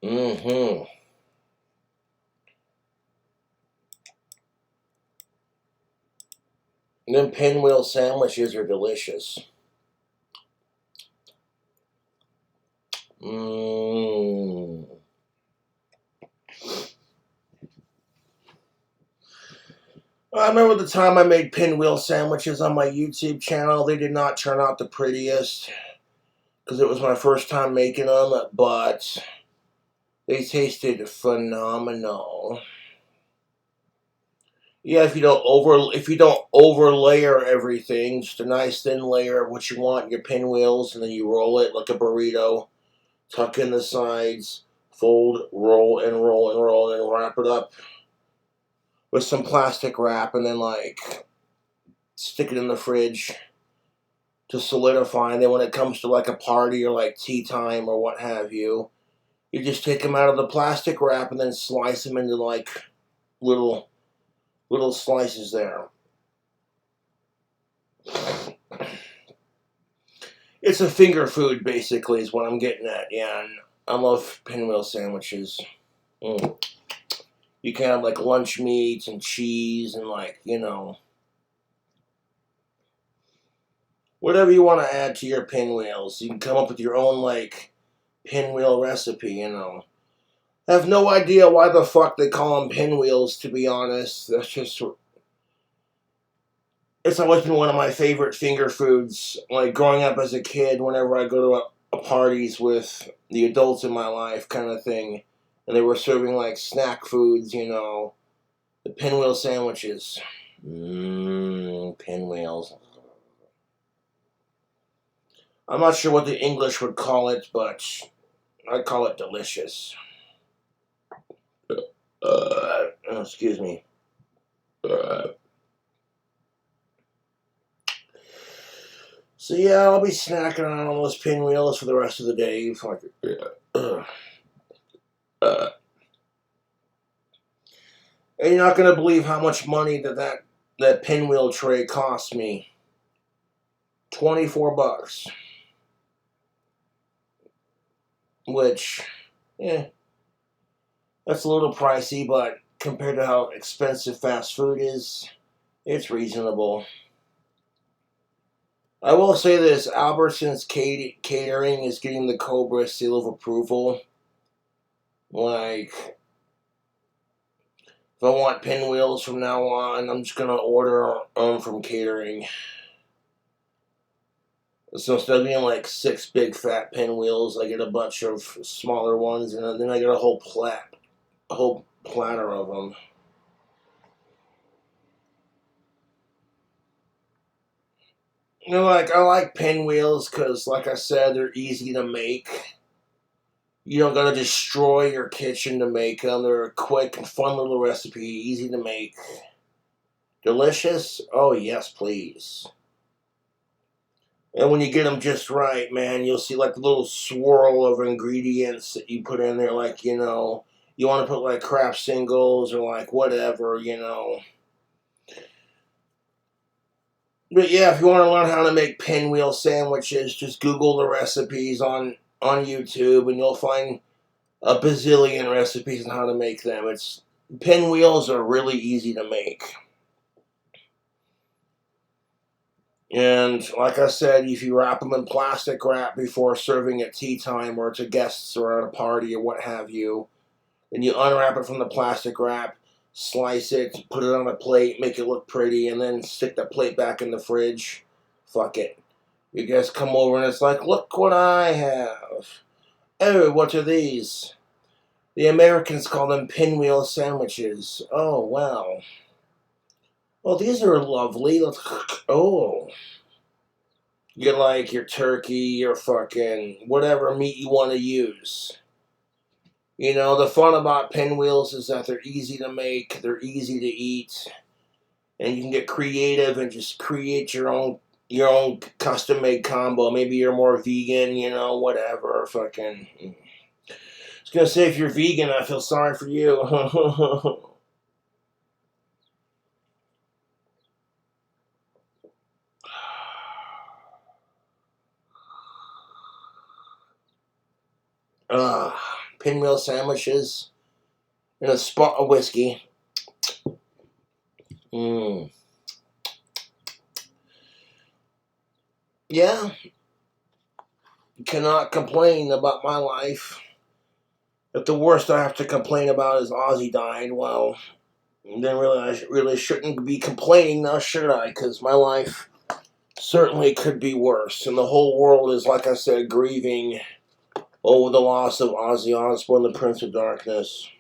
Mm-hmm. And them pinwheel sandwiches are delicious. Mmm. I remember the time I made pinwheel sandwiches on my YouTube channel. They did not turn out the prettiest because it was my first time making them, but they tasted phenomenal. Yeah, if you don't overlayer everything, just a nice thin layer of what you want in your pinwheels, and then you roll it like a burrito, tuck in the sides, fold, roll, and roll, and roll, and wrap it up with some plastic wrap, and then like stick it in the fridge to solidify. And then when it comes to like a party or like tea time or what have you, you just take them out of the plastic wrap and then slice them into like little slices there. It's a finger food, basically, is what I'm getting at. Yeah, and I love pinwheel sandwiches. Mm. You can have like lunch meats and cheese and like, you know, whatever you want to add to your pinwheels. You can come up with your own like pinwheel recipe, you know. I have no idea why the fuck they call them pinwheels, to be honest. That's just, it's always been one of my favorite finger foods. Like growing up as a kid, whenever I go to parties with the adults in my life, kind of thing, and they were serving like snack foods, you know, the pinwheel sandwiches. Pinwheels. I'm not sure what the English would call it, but I call it delicious. Excuse me. So yeah, I'll be snacking on all those pinwheels for the rest of the day. Fuck it. And you're not gonna believe how much money that pinwheel tray cost me. $24. Which, yeah, that's a little pricey, but compared to how expensive fast food is, it's reasonable. I will say this, Albertsons Catering is getting the Cobra seal of approval. Like, if I want pinwheels from now on, I'm just going to order them from catering. So instead of being like 6 big fat pinwheels, I get a bunch of smaller ones, and then I get a whole platter of them. You know, like, I like pinwheels because, like I said, they're easy to make. You don't gotta destroy your kitchen to make them. They're a quick and fun little recipe, easy to make. Delicious? Oh, yes, please. And when you get them just right, man, you'll see like a little swirl of ingredients that you put in there, like, you know, you want to put like Kraft singles or like whatever, you know. But yeah, if you want to learn how to make pinwheel sandwiches, just Google the recipes on YouTube and you'll find a bazillion recipes on how to make them. Pinwheels are really easy to make. And like I said, if you wrap them in plastic wrap before serving at tea time or to guests or at a party or what have you, then you unwrap it from the plastic wrap, slice it, put it on a plate, make it look pretty, and then stick the plate back in the fridge. Fuck it. You guys come over and it's like, look what I have. Oh, what are these? The Americans call them pinwheel sandwiches. Oh, wow. Oh, these are lovely. Oh. You get like your turkey, your fucking whatever meat you want to use. You know, the fun about pinwheels is that they're easy to make, they're easy to eat, and you can get creative and just create your own custom made combo. Maybe you're more vegan, you know, whatever. Fucking. I was gonna say if you're vegan, I feel sorry for you. Pinwheel sandwiches and a spot of whiskey. Mm. Yeah, cannot complain about my life. If the worst I have to complain about is Ozzy dying, well, then really I really shouldn't be complaining now, should I? Because my life certainly could be worse, and the whole world is, like I said, grieving over the loss of Ozzy Osbourne, the Prince of Darkness.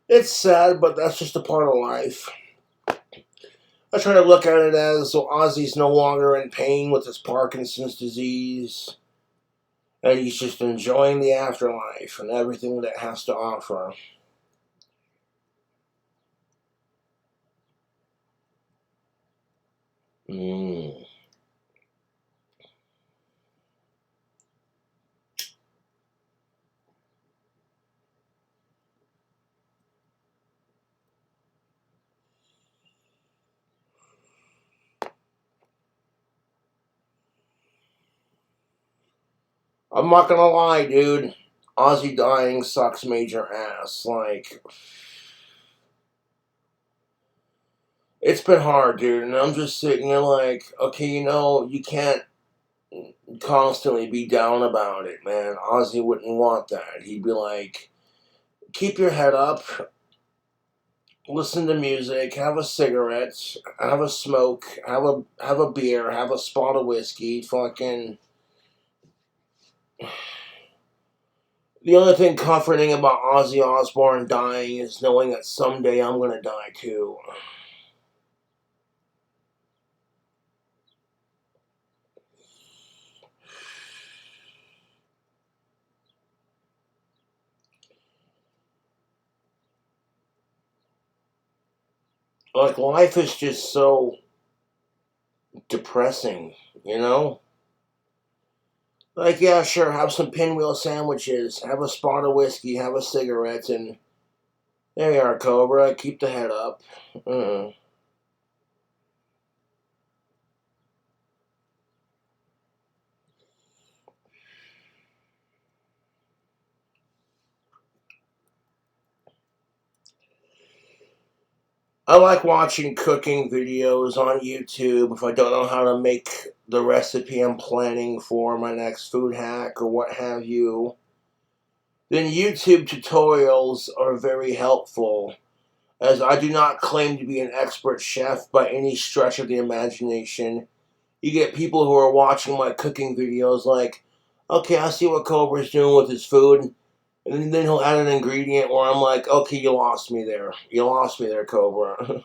It's sad, but that's just a part of life. I try to look at it as so Ozzy's no longer in pain with his Parkinson's disease, and he's just enjoying the afterlife and everything that it has to offer. Mm. I'm not gonna lie, dude. Ozzy dying sucks major ass. Like, it's been hard, dude, and I'm just sitting there like, okay, you know, you can't constantly be down about it, man. Ozzy wouldn't want that. He'd be like, keep your head up, listen to music, have a cigarette, have a smoke, have a beer, have a spot of whiskey, fucking. The only thing comforting about Ozzy Osbourne dying is knowing that someday I'm gonna die too. Like, life is just so depressing, you know? Like, yeah, sure, have some pinwheel sandwiches, have a spot of whiskey, have a cigarette, and there you are, Cobra. Keep the head up. I like watching cooking videos on YouTube if I don't know how to make the recipe I'm planning for my next food hack or what have you. Then YouTube tutorials are very helpful, as I do not claim to be an expert chef by any stretch of the imagination. You get people who are watching my cooking videos like, okay, I see what Cobra's doing with his food, and then he'll add an ingredient where I'm like, okay, you lost me there. You lost me there, Cobra.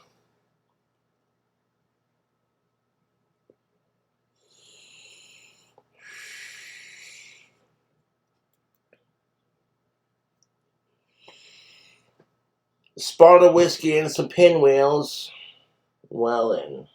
Spot of whiskey and some pinwheels. Well then.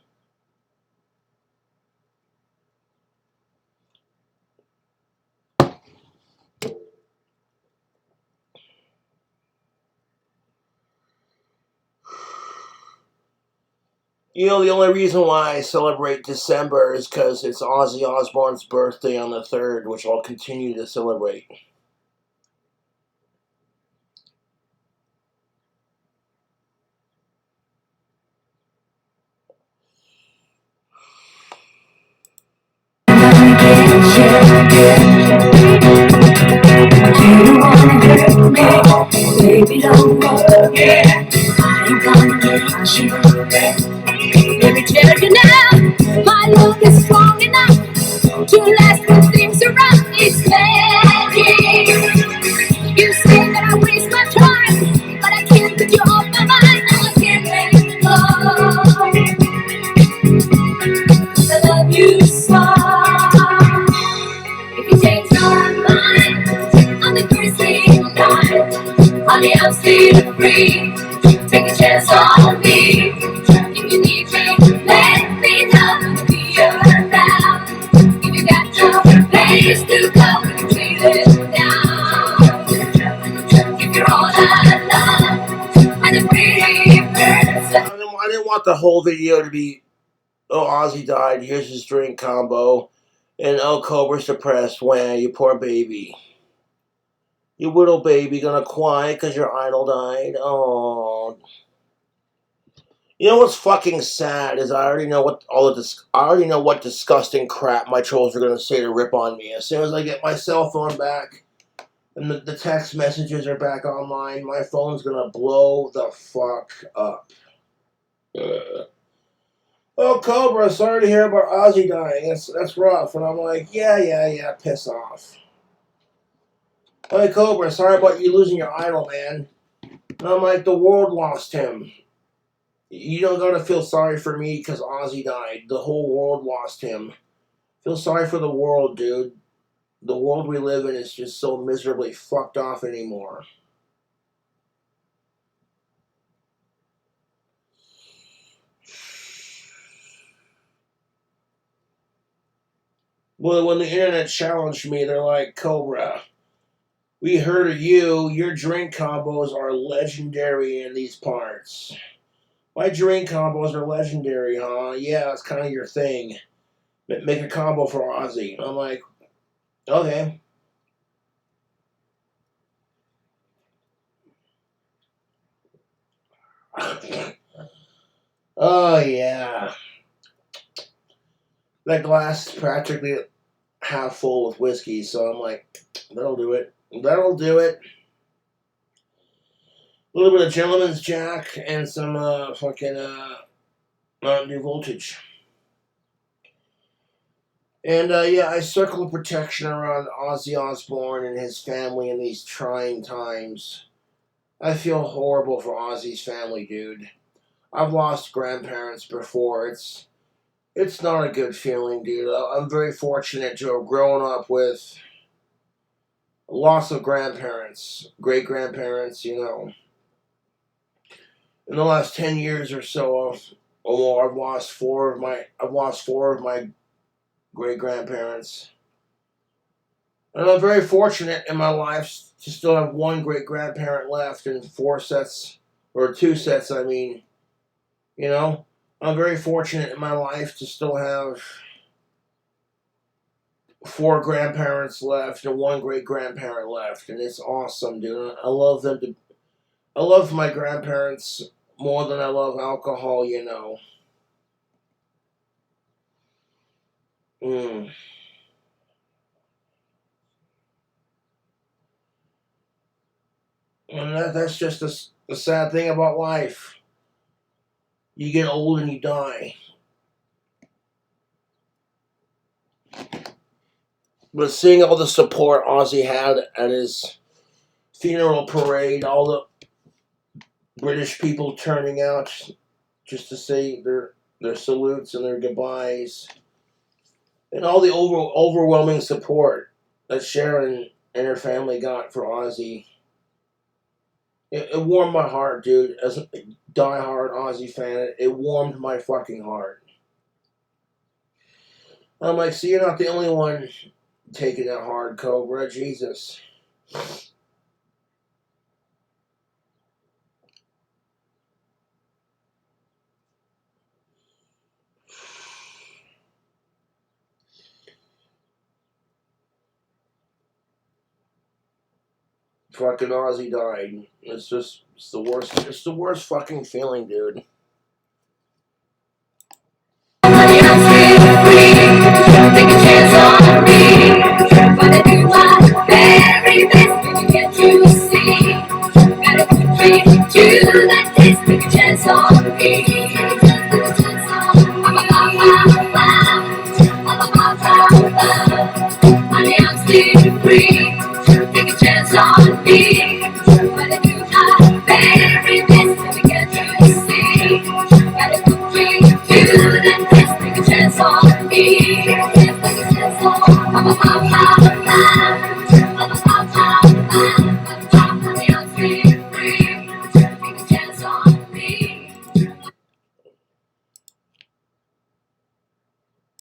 You know, the only reason why I celebrate December is because it's Ozzy Osbourne's birthday on the 3rd, which I'll continue to celebrate. Baby, don't worry, I ain't gonna get you. Let me tell you now, my love is strong enough to last when things are rough. It's magic. You say that I waste my time, but I can't get you off my mind. No, I can't let it go. I love you so. If you change your mind on the first day of life, honey, I'm still free. Take a chance on me. If you need me, let me know. Be around. If you got no place to go, treat it down. If you're all I love, and a pretty person. I didn't want the whole video to be, oh, Ozzy died, here's his drink combo, and oh, Cobra's depressed, wah, you poor baby. You little baby gonna cry because your idol died? Oh. You know what's fucking sad is I already know what disgusting crap my trolls are gonna say to rip on me. As soon as I get my cell phone back and the text messages are back online, my phone's gonna blow the fuck up. Oh, Cobra, sorry to hear about Ozzy dying. That's rough. And I'm like, yeah, piss off. Hey, Cobra, sorry about you losing your idol, man. And I'm like, the world lost him. You don't gotta feel sorry for me because Ozzy died. The whole world lost him. Feel sorry for the world, dude. The world we live in is just so miserably fucked off anymore. Well, when the internet challenged me, they're like, Cobra, we heard of you. Your drink combos are legendary in these parts. My drink combos are legendary, huh? Yeah, it's kind of your thing. Make a combo for Ozzy. I'm like, okay. Oh, yeah. That glass is practically half full with whiskey, so I'm like, that'll do it. That'll do it. A little bit of Gentleman's Jack and some Mountain Dew Voltage. And yeah, I circle protection around Ozzy Osbourne and his family in these trying times. I feel horrible for Ozzy's family, dude. I've lost grandparents before. It's not a good feeling, dude. I'm very fortunate to have grown up with loss of grandparents, great grandparents, you know. In the last 10 years or so, or more. I've lost four of my great grandparents. And I'm very fortunate in my life to still have one great grandparent left and 2 sets, I mean. You know, I'm very fortunate in my life to still have 4 grandparents left and 1 great grandparent left, and it's awesome, dude. I love them to. I love my grandparents more than I love alcohol, you know. And that's just the sad thing about life. You get old and you die. But seeing all the support Ozzy had at his funeral parade, all the British people turning out just to say their salutes and their goodbyes, and all the overwhelming support that Sharon and her family got for Ozzy, it warmed my heart, dude. As a diehard Ozzy fan, it warmed my fucking heart. I'm like, see, you're not the only one taking it hard, Cobra. Jesus. Fucking Ozzy died. It's the worst. It's the worst fucking feeling, dude. Take a chance on me. Wanna do my very best to get you see. Gotta treat you that taste. Take a chance on me. Honey, I'm still free. Take a chance on me. Wanna do my very best to get you see. Gotta treat you that taste. Take a chance on me.